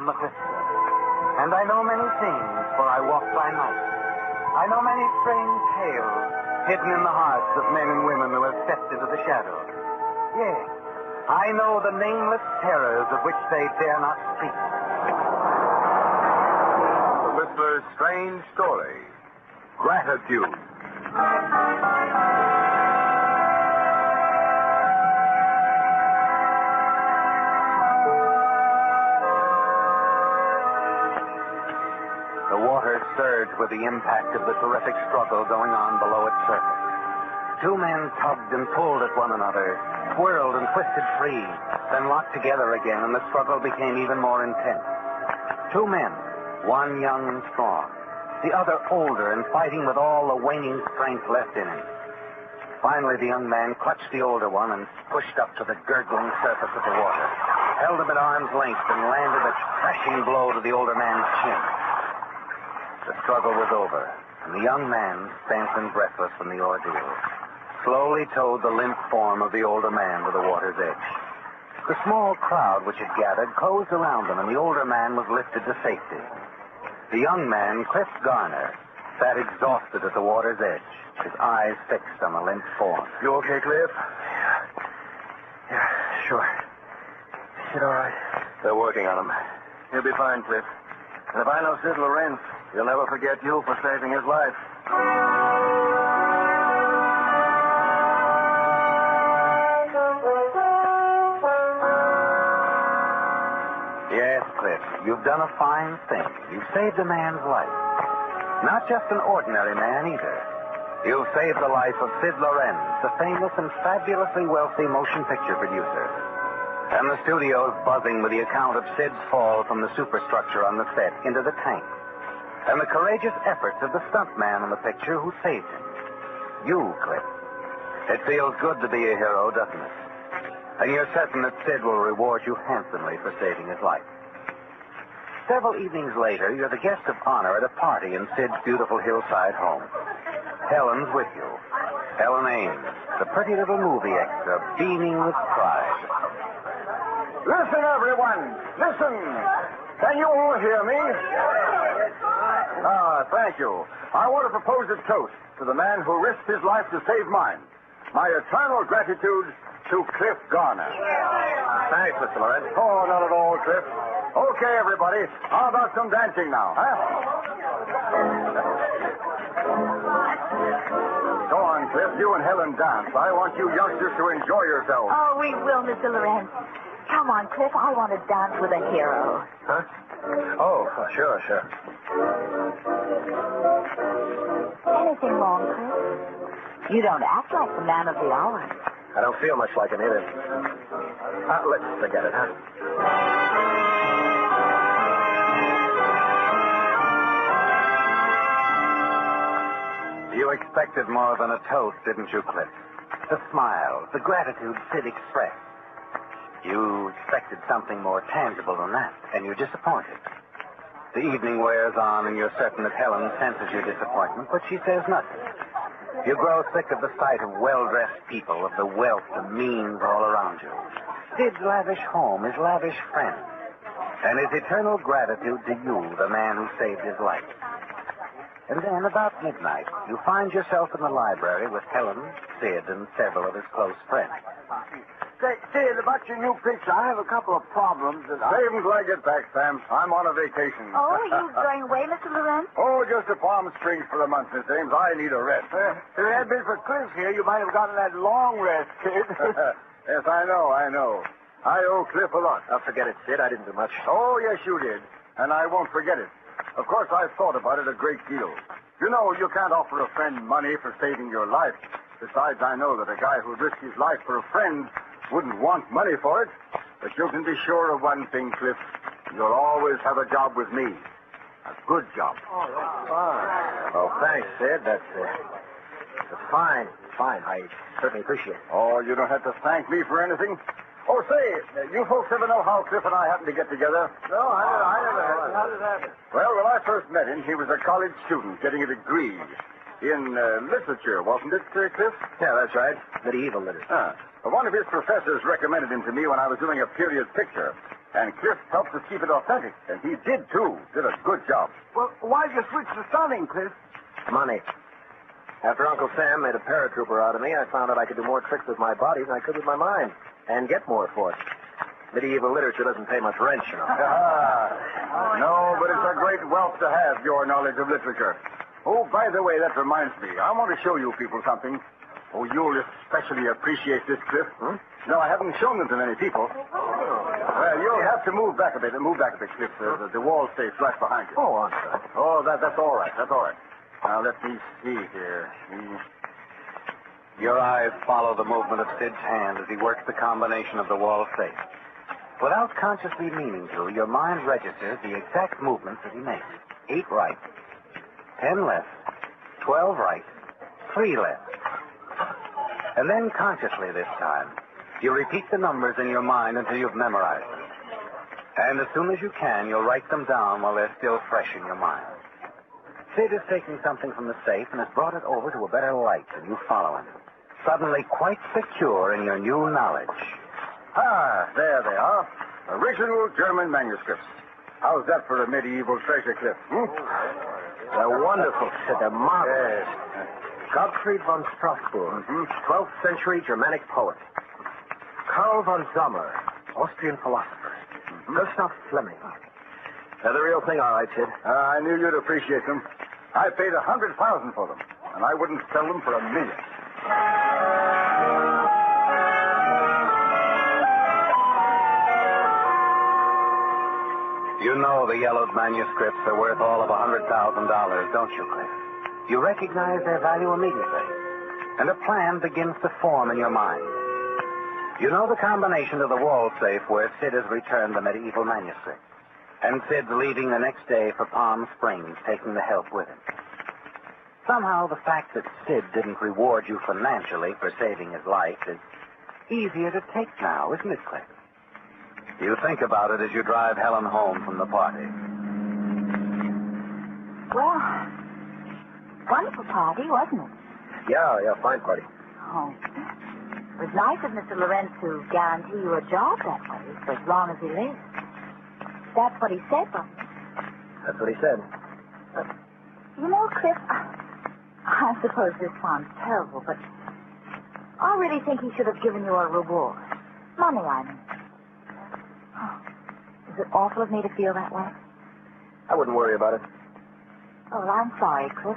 the cliffs. And I know many things, for I walk by night. I know many strange tales hidden in the hearts of men and women who have stepped into the shadows. Yes, I know the nameless terrors of which they dare not speak. The Whistler's strange story. Gratitude. The water surged with the impact of the terrific struggle going on below its surface. Two men tugged and pulled at one another, swirled and twisted free, then locked together again, and the struggle became even more intense. Two men, one young and strong, the other older and fighting with all the waning strength left in him. Finally, the young man clutched the older one and pushed up to the gurgling surface of the water, held him at arm's length, and landed a crashing blow to the older man's chin. The struggle was over, and the young man, spent and breathless from the ordeal, slowly towed the limp form of the older man to the water's edge. The small crowd which had gathered closed around them, and the older man was lifted to safety. The young man, Cliff Garner, sat exhausted at the water's edge, his eyes fixed on the limp form. You okay, Cliff? Yeah, sure. Is it all right? They're working on him. He'll be fine, Cliff. And if I know Sid Lorenz, he'll never forget you for saving his life. Yes, Cliff, you've done a fine thing. You've saved a man's life. Not just an ordinary man, either. You've saved the life of Sid Lorenz, the famous and fabulously wealthy motion picture producer. And the studio's buzzing with the account of Sid's fall from the superstructure on the set into the tank. And the courageous efforts of the stuntman in the picture who saved him. You, Cliff. It feels good to be a hero, doesn't it? And you're certain that Sid will reward you handsomely for saving his life. Several evenings later, you're the guest of honor at a party in Sid's beautiful hillside home. Helen's with you. Helen Ames, the pretty little movie extra, beaming with pride. Listen, everyone. Listen. Can you all hear me? Thank you. I want to propose a toast to the man who risked his life to save mine. My eternal gratitude to Cliff Garner. Thanks, Mr. Lorenz. Oh, not at all, Cliff. Okay, everybody. How about some dancing now, huh? Go on, Cliff. You and Helen dance. I want you youngsters to enjoy yourselves. Oh, we will, Mr. Lorenz. Come on, Cliff. I want to dance with a hero. Huh? Oh, sure. Anything wrong, Cliff? You don't act like the man of the hour. I don't feel much like an idiot. Let's forget it, huh? You expected more than a toast, didn't you, Cliff? The smile, the gratitude Sid expressed. You expected something more tangible than that, and you're disappointed. The evening wears on, and you're certain that Helen senses your disappointment, but she says nothing. You grow sick of the sight of well-dressed people, of the wealth and means all around you. Sid's lavish home, his lavish friends, and his eternal gratitude to you, the man who saved his life. And then, about midnight, you find yourself in the library with Helen, Sid, and several of his close friends. Say, Sid, about your new picture, I have a couple of problems that Save them till I get back, Sam. I'm on a vacation. Oh, are you going away, Mr. Lorenz? Oh, just to Palm Springs for a month, Miss Ames. I need a rest. If it had been for Cliff here, you might have gotten that long rest, kid. Yes, I know. I owe Cliff a lot. Forget it, Sid. I didn't do much. Oh, yes, you did. And I won't forget it. Of course, I've thought about it a great deal. You know, you can't offer a friend money for saving your life. Besides, I know that a guy who'd risk his life for a friend wouldn't want money for it. But you can be sure of one thing, Cliff. You'll always have a job with me. A good job. Oh, that's fine. Oh, thanks, Sid. That's fine. Fine. I certainly appreciate it. Oh, you don't have to thank me for anything. Oh, say, you folks ever know how Cliff and I happened to get together? No, I never had. How did it happen? Well, when I first met him, he was a college student getting a degree in literature, wasn't it, Cliff? Yeah, that's right. Medieval literature. One of his professors recommended him to me when I was doing a period picture. And Cliff helped us keep it authentic. And he did, too. Did a good job. Well, why'd you switch to stunning, Cliff? Money. After Uncle Sam made a paratrooper out of me, I found out I could do more tricks with my body than I could with my mind. And get more for it. Medieval literature doesn't pay much rent, you know. No, but it's a great wealth to have, your knowledge of literature. Oh, by the way, that reminds me. I want to show you people something. Oh, you'll especially appreciate this, Cliff. No, I haven't shown them to many people. Well, you'll have to move back a bit. Move back a bit, Cliff. The wall stays right behind you. Oh, I'm sorry. Oh, that's all right. That's all right. Now, let me see here. Your eyes follow the movement of Sid's hand as he works the combination of the wall safe. Without consciously meaning to, your mind registers the exact movements that he makes. 8 right, 10 left, 12 right, 3 left. And then consciously this time, you repeat the numbers in your mind until you've memorized them. And as soon as you can, you'll write them down while they're still fresh in your mind. Sid is taking something from the safe and has brought it over to a better light, and you follow him. Suddenly quite secure in your new knowledge. Ah, there they are. Original German manuscripts. How's that for a medieval treasure, Cliff? They're wonderful, Sid. They're marvelous. Yes. Gottfried von Strasbourg, 12th century Germanic poet. Karl von Sommer, Austrian philosopher. Gustav Fleming. They're the real thing, all right, Sid. I knew you'd appreciate them. I paid $100,000 for them, and I wouldn't sell them for $1 million. You know the yellowed manuscripts are worth all of $100,000, don't you, Cliff? You recognize their value immediately, and a plan begins to form in your mind. You know the combination of the wall safe where Sid has returned the medieval manuscript, and Sid's leaving the next day for Palm Springs, taking the help with him. Somehow the fact that Sid didn't reward you financially for saving his life is easier to take now, isn't it, Cliff? You think about it as you drive Helen home from the party. Well, wonderful party, wasn't it? Yeah, fine party. Oh. It was nice of Mr. Lorenz to guarantee you a job that way for as long as he lived. That's what he said, wasn't it? That's what he said. But, you know, Cliff, I suppose this sounds terrible, but I really think he should have given you a reward. Money, I mean. Oh, is it awful of me to feel that way? I wouldn't worry about it. Oh, well, I'm sorry, Cliff.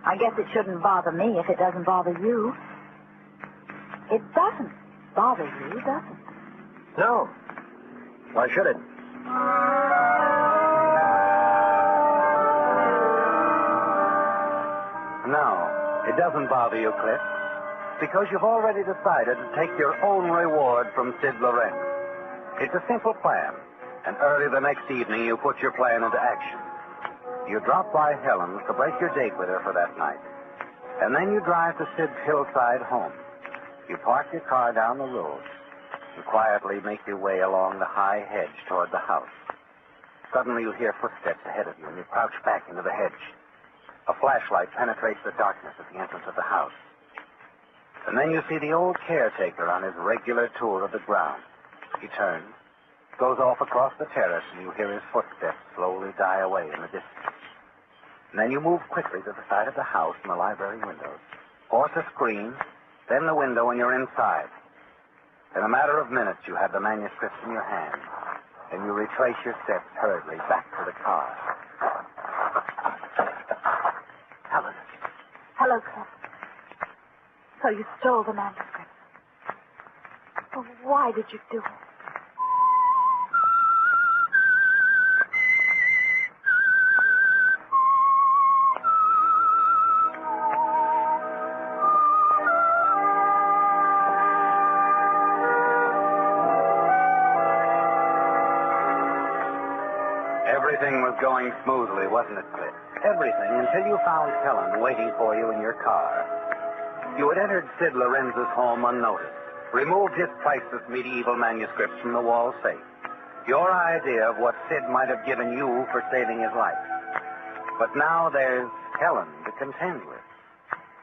I guess it shouldn't bother me if it doesn't bother you. It doesn't bother you, does it? No. Why should it? No, it doesn't bother you, Cliff, because you've already decided to take your own reward from Sid Lorenz. It's a simple plan, and early the next evening you put your plan into action. You drop by Helen's to break your date with her for that night, and then you drive to Sid's hillside home. You park your car down the road and quietly make your way along the high hedge toward the house. Suddenly you hear footsteps ahead of you, and you crouch back into the hedge. A flashlight penetrates the darkness at the entrance of the house. And then you see the old caretaker on his regular tour of the grounds. He turns, goes off across the terrace, and you hear his footsteps slowly die away in the distance. And then you move quickly to the side of the house and the library windows. Force a screen, then the window, and you're inside. In a matter of minutes, you have the manuscripts in your hand, and you retrace your steps hurriedly back to the car. Helen. Hello, Cliff. So you stole the manuscript. Oh, why did you do it? Everything was going smoothly, wasn't it, Cliff? Everything, until you found Helen waiting for you in your car. You had entered Sid Lorenz's home unnoticed, removed his priceless medieval manuscripts from the wall safe. Your idea of what Sid might have given you for saving his life. But now there's Helen to contend with.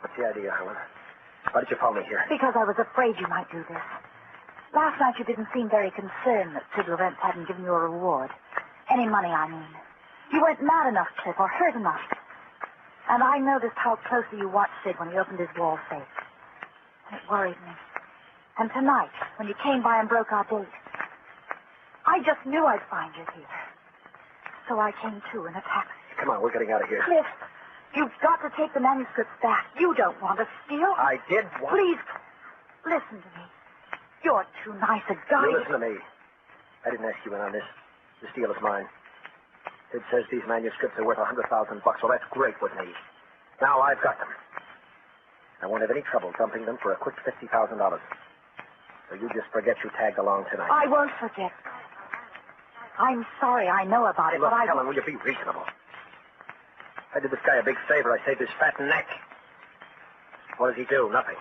What's the idea, Helen? Why did you follow me here? Because I was afraid you might do this. Last night you didn't seem very concerned that Sid Lorentz hadn't given you a reward. Any money, I mean. You weren't mad enough, Cliff, or hurt enough. And I noticed how closely you watched Sid when he opened his wall safe. And it worried me. And tonight, when you came by and broke our date, I just knew I'd find you here. So I came too in a taxi. Come on, we're getting out of here. Cliff, you've got to take the manuscripts back. You don't want to steal. I did want... Please, listen to me. You're too nice a guy. You listen to me. I didn't ask you in on this. This deal is mine. Sid says these manuscripts are worth $100,000. Well, that's great with me. Now I've got them. I won't have any trouble dumping them for a quick $50,000. So you just forget you tagged along tonight. I won't forget. I'm sorry I know about it, Look, but I... Helen, will you be reasonable? I did this guy a big favor. I saved his fat neck. What does he do? Nothing.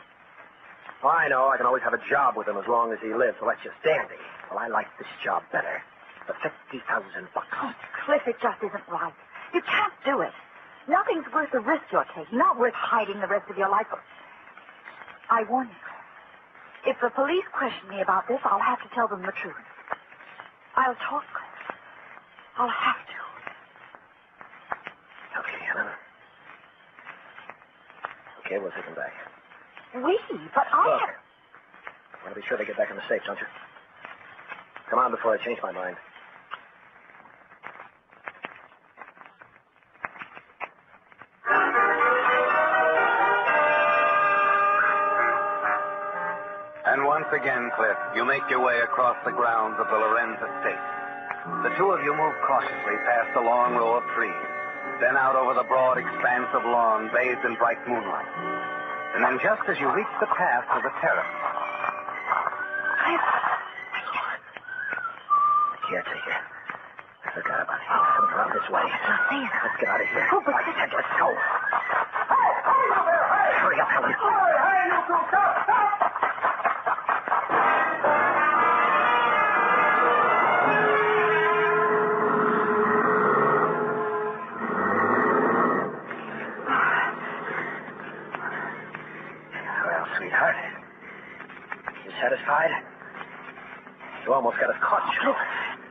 Well, I know I can always have a job with him as long as he lives. Well, that's just dandy. Well, I like this job better. For $50,000. Oh, Cliff, it just isn't right. You can't do it. Nothing's worth the risk you're taking. Not worth hiding the rest of your life. I warn you, Cliff. If the police question me about this, I'll have to tell them the truth. I'll talk, Cliff. I'll have to. Okay, Helen. Okay, we'll take him back. But I... Look, I want to be sure they get back in the safe, don't you? Come on before I change my mind. And once again, Cliff, you make your way across the grounds of the Lorenz estate. The two of you move cautiously past a long row of trees, then out over the broad expanse of lawn bathed in bright moonlight. And then just as you reach the path to the terrace... Cliff. Caretaker. I forgot about it. He's coming around this way. Let's get out of here. Oh, but... I said let's go. Hey, you there, hey! Hurry up, Helen. Hey, you two, stop! Well, sweetheart. You satisfied? You almost got us caught, you know.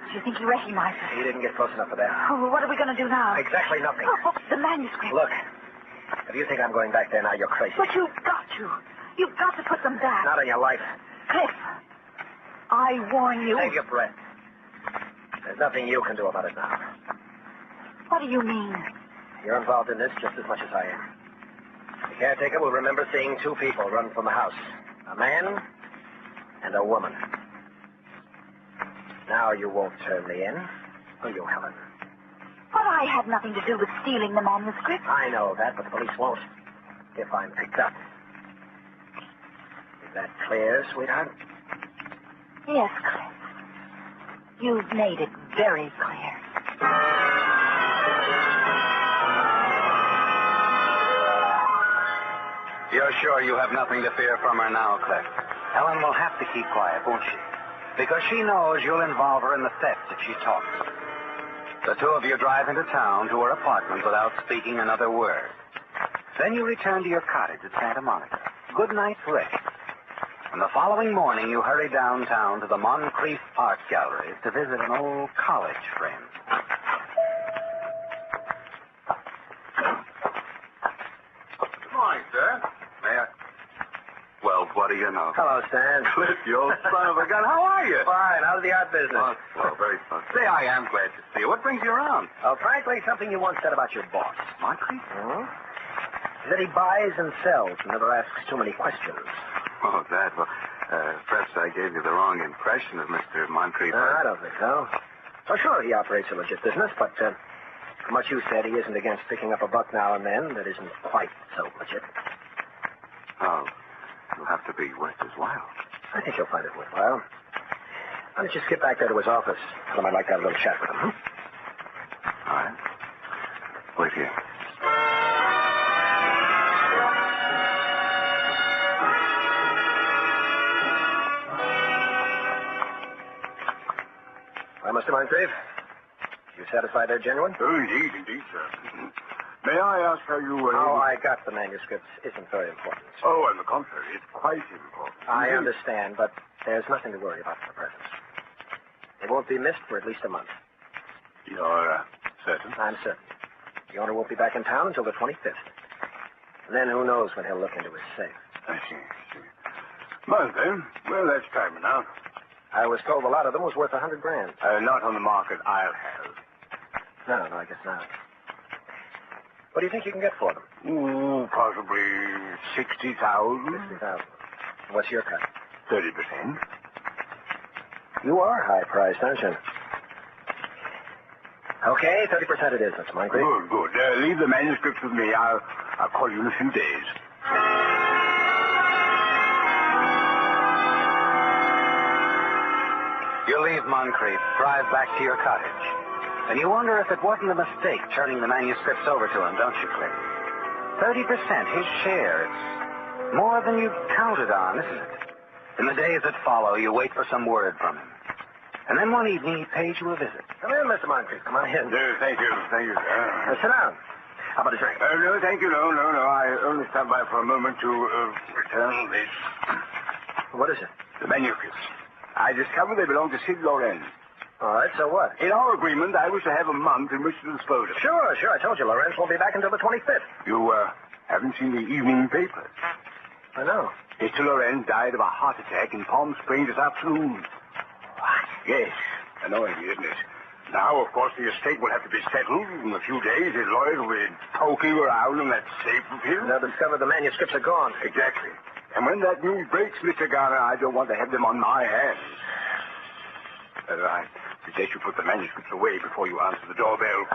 Do you think he recognized us? He didn't get close enough for that. Oh, what are we going to do now? Exactly nothing. Oh, the manuscript. Look, if you think I'm going back there now, you're crazy. But you've got to. You've got to put them back. Not on your life. Cliff, I warn you. Save your breath. There's nothing you can do about it now. What do you mean? You're involved in this just as much as I am. The caretaker will remember seeing two people run from the house. A man and a woman. Now you won't turn me in, will you, Helen? But I had nothing to do with stealing the manuscript. I know that, but the police won't. If I'm picked up. Is that clear, sweetheart? Yes, Cliff. You've made it very clear. You're sure you have nothing to fear from her now, Cliff? Helen will have to keep quiet, won't she? Because she knows you'll involve her in the theft if she talks. The two of you drive into town to her apartment without speaking another word. Then you return to your cottage at Santa Monica. Good night's rest. And the following morning, you hurry downtown to the Moncrief Art Galleries to visit an old college friend. Good morning, sir. May I? Well, what do you know? Hello, Stan. Cliff, you old son of a gun. How are you? Fine. How's the art business? Oh, well, very fun. Say, I am glad to see you. What brings you around? Well, frankly, something you once said about your boss. Moncrief? Hmm? That he buys and sells and never asks too many questions. Oh, that. Well, perhaps I gave you the wrong impression of Mr. Moncrief. I don't think so. Well, sure, he operates a legit business, but from what you said, he isn't against picking up a buck now and then that isn't quite so legit. Oh, it'll have to be worth his while. I think you'll find it worthwhile. Why don't you skip back there to his office? Tell him I'd like to have a little chat with him, huh? All right. Wait here. Well, Mr. Moncrief, you satisfied they're genuine? Oh, indeed, sir. May I ask how you were How able... I got the manuscripts isn't very important. Oh, on the contrary, it's quite important. I understand, but There's nothing to worry about for the present. They won't be missed for at least a month. You're certain? I'm certain. The owner won't be back in town until the 25th. And then who knows when he'll look into his safe. I see. Well, then. Well, that's time enough. I was told a lot of them was worth $100,000. Not on the market I'll have. No, I guess not. What do you think you can get for them? Possibly 60,000. 60,000. What's your cut? 30%. You are high-priced, aren't you? Okay, 30% it is, Mr. Moncrief. Good. Leave the manuscripts with me. I'll call you in a few days. You leave Moncrief, drive back to your cottage. And you wonder if it wasn't a mistake turning the manuscripts over to him, don't you, Cliff? 30%, his share. It's more than you counted on, isn't it? In the days that follow, you wait for some word from him. And then one evening, he pays you a visit. Come in, Mr. Moncrief. Come on in. Thank you, sir. Sit down. How about a drink? No, thank you. No. I only stopped by for a moment to return this. What is it? The manuscripts. I discovered they belong to Sid Lorenz. All right, so what? In our agreement, I was to have a month in which to dispose of it. Sure. I told you Lorenz won't be back until the 25th. You haven't seen the evening papers? I know. Mr. Lorenz died of a heart attack in Palm Springs this afternoon. What? Yes. Annoying, isn't it? Now, of course, the estate will have to be settled. In a few days, his lawyers will be poking around in that safe of his. They'll discover the manuscripts are gone. Exactly. And when that news breaks, Mr. Garner, I don't want to have them on my hands. I suggest you put the manuscripts away before you answer the doorbell.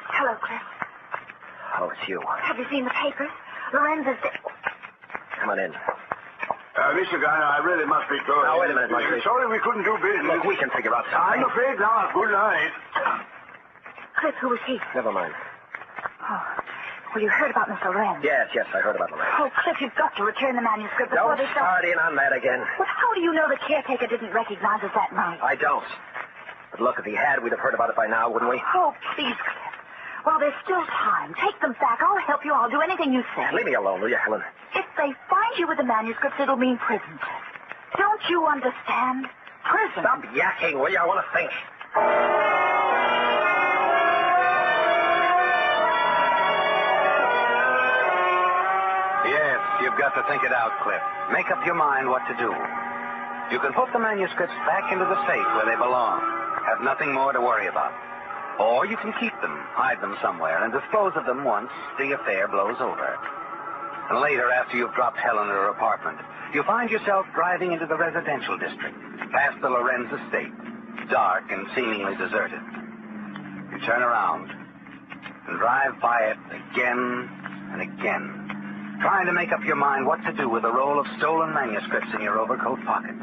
Hello, Cliff. Oh, it's you. Have you seen the papers? Lorenz is dead. Come on in. Mr. Garner, I really must be going. Now, wait a minute, Moncrief. Sorry we couldn't do business. Look, we can figure out something. I'm afraid not. Good night. Cliff, who was he? Never mind. Oh. Well, you heard about Mr. Lorenz. Yes, I heard about Lorenz. Oh, Cliff, you've got to return the manuscript before Don't they start. start in on that again. But how do you know the caretaker didn't recognize us that night? I don't. But look, if he had, we'd have heard about it by now, wouldn't we? Oh, please, Cliff. While there's still time, take them back. I'll help you. I'll do anything you say. Leave me alone, will you, Helen? If they find you with the manuscripts, it'll mean prison, Cliff. Don't you understand? Prison. Stop yakking, will you? I want to think. Yes, you've got to think it out, Cliff. Make up your mind what to do. You can put the manuscripts back into the safe where they belong. Have nothing more to worry about. Or you can keep them, hide them somewhere, and dispose of them once the affair blows over. And later, after you've dropped Helen at her apartment, you find yourself driving into the residential district, past the Lorenz estate, dark and seemingly deserted. You turn around and drive by it again and again, trying to make up your mind what to do with a roll of stolen manuscripts in your overcoat pocket.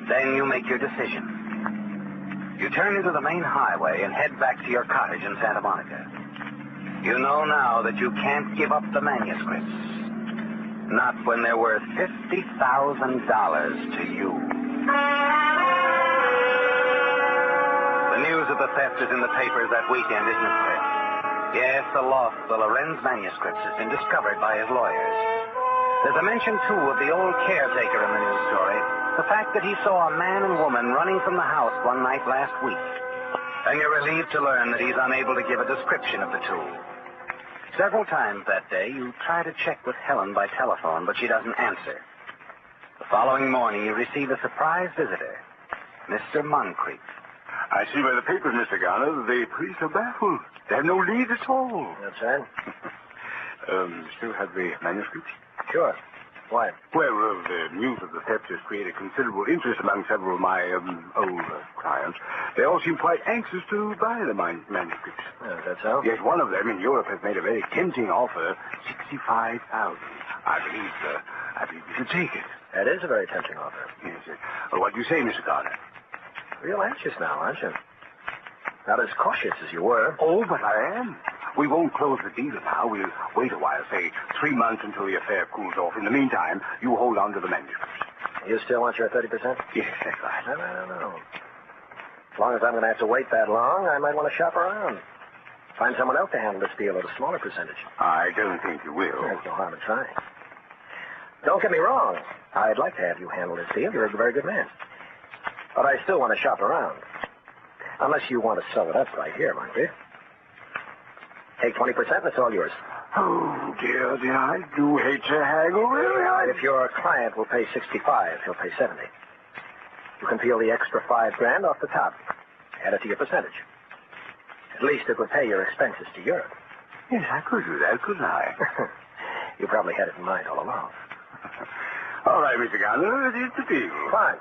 Then you make your decision. You turn into the main highway and head back to your cottage in Santa Monica. You know now that you can't give up the manuscripts. Not when they're worth $50,000 to you. The news of the theft is in the papers that weekend, isn't it, Cliff? Yes, the loss of the Lorenz manuscripts has been discovered by his lawyers. There's a mention, too, of the old caretaker in the news story. The fact that he saw a man and woman running from the house one night last week. And you're relieved to learn that he's unable to give a description of the two. Several times that day, you try to check with Helen by telephone, but she doesn't answer. The following morning, you receive a surprise visitor, Mr. Moncrief. I see by the papers, Mr. Garner, the police are baffled. They have no lead at all. That's right. Still have the manuscripts? Sure. Why? Well, the news of the theft has created considerable interest among several of my old clients. They all seem quite anxious to buy the manuscripts. Is that so? Yes, one of them in Europe has made a very tempting offer, $65,000. I believe you should take it. That is a very tempting offer. Yes. Well, what do you say, Mr. Garner? Real anxious now, aren't you? Not as cautious as you were. Oh, but I am. We won't close the deal now. We'll wait a while, say 3 months until the affair cools off. In the meantime, you hold on to the manuscripts. You still want your 30%? Yes, that's right. I don't know. As long as I'm going to have to wait that long, I might want to shop around. Find someone else to handle this deal at a smaller percentage. I don't think you will. There's no harm in trying. Don't get me wrong. I'd like to have you handle this deal. You're a very good man. But I still want to shop around. Unless you want to sell it up right here, Moncrief. Take 20% and it's all yours. Oh, dear, I do hate to haggle, really. If your client will pay 65, he'll pay 70. You can peel the extra $5,000 off the top. Add it to your percentage. At least it would pay your expenses to Europe. Yes, I could do that, couldn't I? You probably had it in mind all along. All right, Mr. Garner, it's a deal. Fine.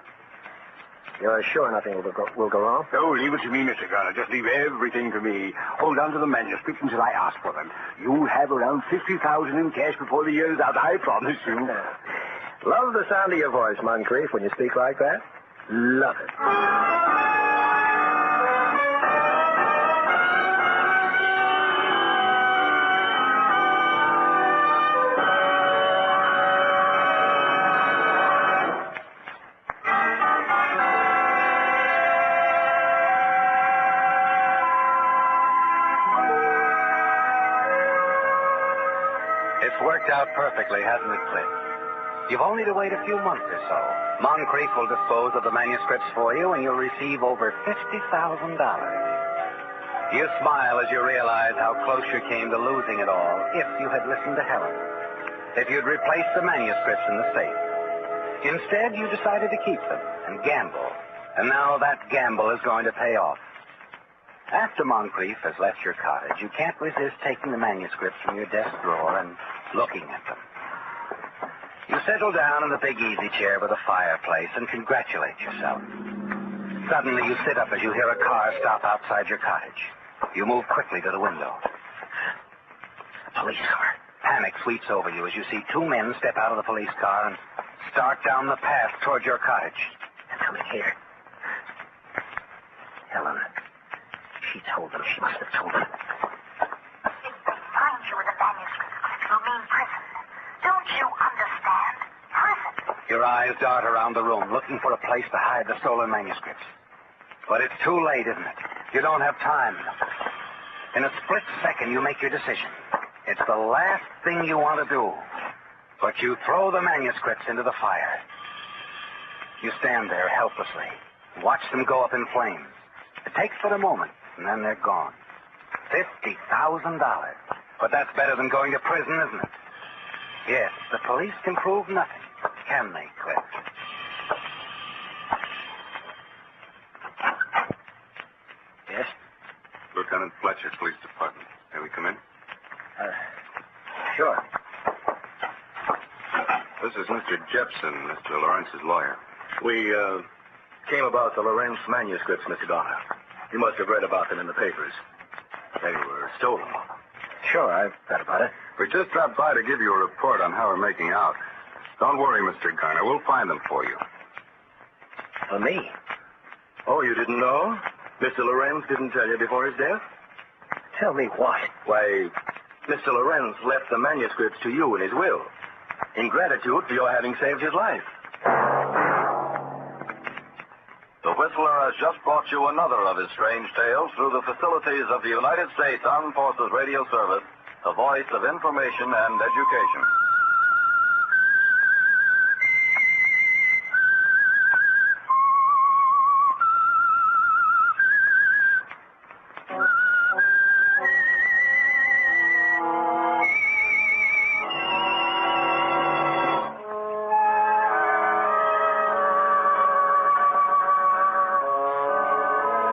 You're sure nothing will go wrong? Oh, leave it to me, Mr. Garner. Just leave everything to me. Hold on to the manuscripts until I ask for them. You'll have around $50,000 in cash before the year's out, I promise you. Love the sound of your voice, Moncrief, when you speak like that. Love it. It's worked out perfectly, hasn't it, Cliff? You've only to wait a few months or so. Moncrief will dispose of the manuscripts for you, and you'll receive over $50,000. You smile as you realize how close you came to losing it all if you had listened to Helen. If you'd replaced the manuscripts in the safe. Instead, you decided to keep them and gamble. And now that gamble is going to pay off. After Moncrief has left your cottage, you can't resist taking the manuscripts from your desk drawer and looking at them. You settle down in the big easy chair by the fireplace and congratulate yourself. Suddenly, you sit up as you hear a car stop outside your cottage. You move quickly to the window. A police car. Panic sweeps over you as you see two men step out of the police car and start down the path toward your cottage. They're coming here. Helen. She told them. She must have told them. If they find you with the manuscripts, it'll mean prison. Don't you understand? Prison. Your eyes dart around the room, looking for a place to hide the stolen manuscripts. But it's too late, isn't it? You don't have time. In a split second, you make your decision. It's the last thing you want to do. But you throw the manuscripts into the fire. You stand there helplessly, watch them go up in flames. It takes but a moment, and then they're gone. $50,000. But that's better than going to prison, isn't it? Yes, the police can prove nothing, can they, Cliff? Yes? Lieutenant Fletcher's police department. May we come in? Sure. This is Mr. Jepson, Mr. Lawrence's lawyer. We, came about the Lorentz manuscripts, Mr. Garner. You must have read about them in the papers. They were stolen. Sure, I've read about it. We just dropped by to give you a report on how we're making out. Don't worry, Mr. Garner. We'll find them for you. For me? Oh, you didn't know? Mr. Lorentz didn't tell you before his death? Tell me what? Why, Mr. Lorentz left the manuscripts to you in his will, in gratitude for your having saved his life. The Whistler has just brought you another of his strange tales through the facilities of the United States Armed Forces Radio Service, the voice of information and education.